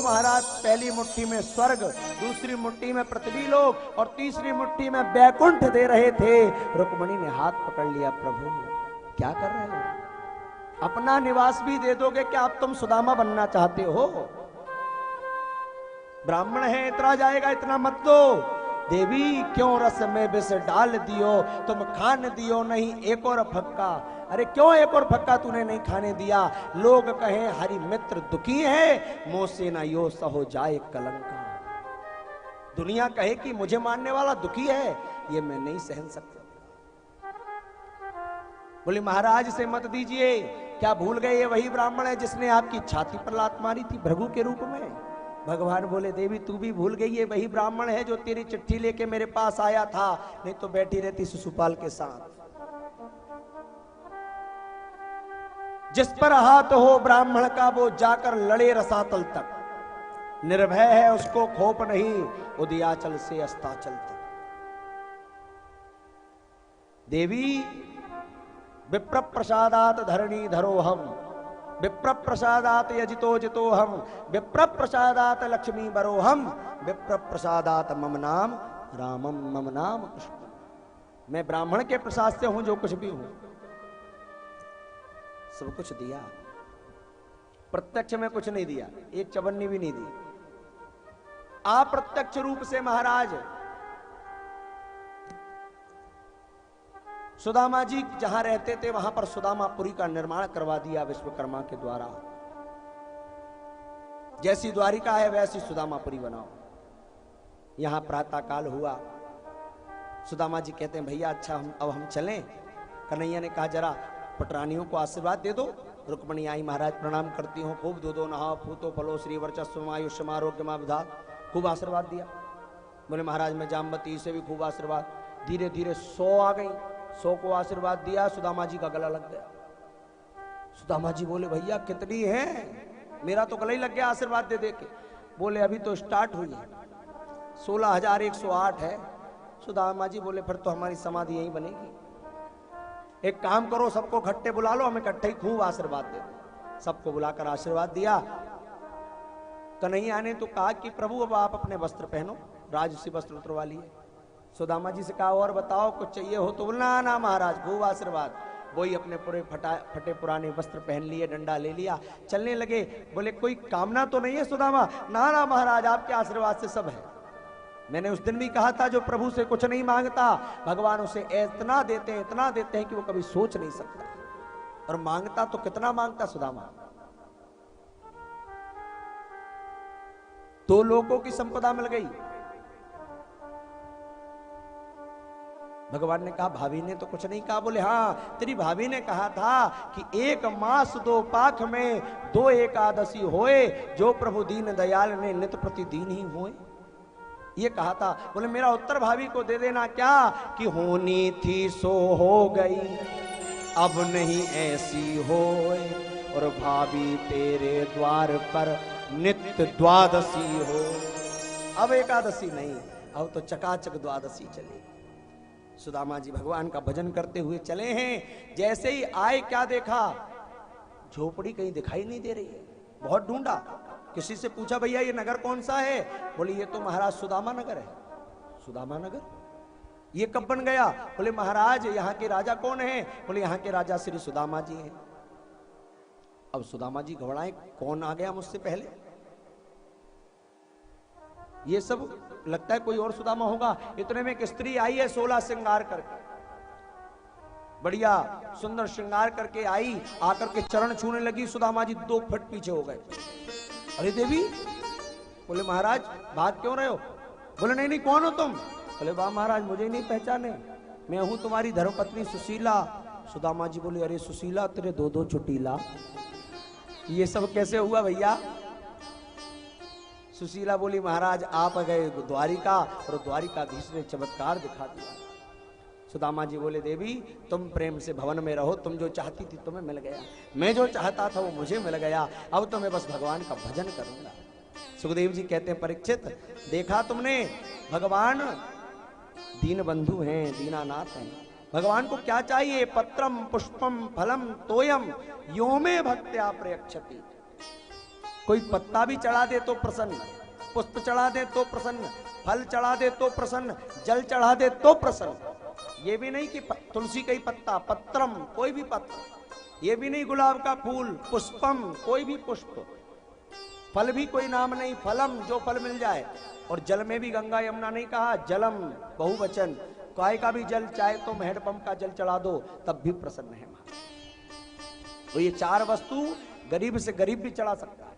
महाराज पहली मुट्ठी में स्वर्ग, दूसरी मुट्ठी में पृथ्वी लोक और तीसरी मुट्ठी में बैकुंठ दे रहे थे। रुक्मणी ने हाथ पकड़ लिया, प्रभु क्या कर रहे हो? अपना निवास भी दे दोगे क्या? अब तुम सुदामा बनना चाहते हो? ब्राह्मण है, इतना जाएगा, इतना मत दो। देवी क्यों रस में विष डाल दियो, तुम खान दियो नहीं एक और फक्का। अरे क्यों एक और फक्का तूने नहीं खाने दिया? लोग कहें हरि मित्र दुखी है, मुंह से ना यो सहो जाए कलंका। दुनिया कहे कि मुझे मानने वाला दुखी है, ये मैं नहीं सहन सकता। बोले महाराज से मत दीजिए, क्या भूल गए ये वही ब्राह्मण है जिसने आपकी छाती पर लात मारी थी भृगु के रूप में? भगवान बोले देवी तू भी भूल गई, ये वही ब्राह्मण है जो तेरी चिट्ठी लेके मेरे पास आया था, नहीं तो बैठी रहती शिशुपाल के साथ। जिस पर हाथ हो ब्राह्मण का वो जाकर लड़े रसातल तक, निर्भय है उसको खोप नहीं, उदयाचल से अस्ताचल तक। देवी विप्र प्रसादात धरणी धरो हम, विप्र प्रसादात यजितो जितो हम, विप्र प्रसादात लक्ष्मी बरो हम, विप्र प्रसादात मम नाम रामम मम नाम कृष्ण। मैं ब्राह्मण के प्रसाद से हूं, जो कुछ भी हूं सब कुछ दिया, प्रत्यक्ष में कुछ नहीं दिया, एक चवन्नी भी नहीं दी। अप्रत्यक्ष रूप से महाराज सुदामा जी जहां रहते थे वहां पर सुदामापुरी का निर्माण करवा दिया विश्वकर्मा के द्वारा। जैसी द्वारिका है वैसी सुदामापुरी बनाओ। यहां प्रातः काल हुआ, सुदामा जी कहते हैं भैया अच्छा अब हम चलें। कन्हैया ने कहा जरा पटरानियों को आशीर्वाद दे दो। रुक्मणी आई, महाराज प्रणाम करती हूँ, खूब दो दो नहाओ, फूतो फलो श्री वर्चस्व आयुष्यम आरोग्यमा विधा, खूब आशीर्वाद दिया। बोले महाराज मैं जामवती से भी खूब आशीर्वाद। धीरे धीरे 100 आ गई, 100 को आशीर्वाद दिया, सुदामा जी का गला लग गया। सुदामा जी बोले भैया कितनी है? मेरा तो गला ही लग गया आशीर्वाद दे दे के। बोले अभी तो स्टार्ट हुई है, 16,108 है। सुदामा जी बोले फिर तो हमारी समाधि यहीं बनेगी। एक काम करो, सबको इकट्ठे बुला लो, हमें इकट्ठे ही खूब आशीर्वाद दे दो। सबको बुलाकर आशीर्वाद दिया। कन्हैया ने तो कहा कि प्रभु अब आप अपने वस्त्र पहनो, राजसी वस्त्र उतरवा लिए। सुदामा जी से कहा और बताओ कुछ चाहिए हो तो? बोलना ना महाराज खूब आशीर्वाद। वही अपने पूरे फटे पुराने वस्त्र पहन लिए, डंडा ले लिया, चलने लगे। बोले कोई कामना तो नहीं है सुदामा? ना ना महाराज आपके आशीर्वाद से सब है। मैंने उस दिन भी कहा था जो प्रभु से कुछ नहीं मांगता भगवान उसे इतना देते हैं कि वो कभी सोच नहीं सकता। और मांगता तो कितना मांगता सुदामा? 2 लोगों की संपदा मिल गई। भगवान ने कहा भाभी ने तो कुछ नहीं कहा। बोले हाँ तेरी भाभी ने कहा था कि 1 मास 2 पाख में 2 एकादशी होए, जो प्रभु दीन दयाल ने नित प्रतिदिन ही हुए, ये कहा था। बोले मेरा उत्तर भाभी को दे देना क्या कि होनी थी सो हो गई, अब नहीं ऐसी होए, और भाभी तेरे द्वार पर नित्य द्वादशी हो। अब एकादशी नहीं, अब तो चकाचक द्वादशी चली। सुदामा जी भगवान का भजन करते हुए चले हैं। जैसे ही आए क्या देखा, झोपड़ी कहीं दिखाई नहीं दे रही है। बहुत ढूंढा, किसी से पूछा भैया ये नगर कौन सा है? बोले ये तो महाराज सुदामा नगर है। सुदामा नगर ये कब बन गया? बोले महाराज यहाँ के राजा कौन है? बोले यहाँ के राजा श्री सुदामा जी हैं। अब सुदामा जी घबराए, कौन आ गया मुझसे पहले? ये सब लगता है कोई और सुदामा होगा। इतने में एक स्त्री आई है 16 श्रृंगार करके, बढ़िया सुंदर श्रृंगार करके आई, आकर के चरण छूने लगी। सुदामा जी 2 फुट पीछे हो गए। अरे देवी! बोले महाराज भाग क्यों रहे हो? बोले नहीं नहीं कौन हो तुम? बोले वाह महाराज मुझे नहीं पहचाने, मैं हूं तुम्हारी धर्मपत्नी सुशीला। सुदामा जी बोले अरे सुशीला तेरे 2 चुटीला, ये सब कैसे हुआ भैया? सुशीला बोली महाराज आप गए द्वारिका और द्वारिकाधीश ने चमत्कार दिखा दिया। सुदामा जी बोले देवी तुम प्रेम से भवन में रहो, तुम जो चाहती थी तुम्हें मिल गया, मैं जो चाहता था वो मुझे मिल गया, अब तो मैं बस भगवान का भजन करूंगा। सुखदेव जी कहते हैं परीक्षित देखा तुमने, भगवान दीन बंधु हैं, दीनानाथ हैं। भगवान को क्या चाहिए? पत्रम पुष्पम फलम तोयम यो में भक्त्या प्रयच्छति। कोई पत्ता भी चढ़ा दे तो प्रसन्न, पुष्प चढ़ा दे तो प्रसन्न, फल चढ़ा दे तो प्रसन्न, जल चढ़ा दे तो प्रसन्न। ये भी नहीं कि तुलसी का ही पत्ता, पत्रम कोई भी पत्र, ये भी नहीं गुलाब का फूल, पुष्पम कोई भी पुष्प, फल भी कोई नाम नहीं, फलम जो फल मिल जाए। और जल में भी गंगा यमुना नहीं कहा, जलम बहुवचन, काय का भी जल, चाहे तो हैंडपंप का जल चढ़ा दो तब भी प्रसन्न है। तो ये चार वस्तु गरीब से गरीब भी चढ़ा सकता है।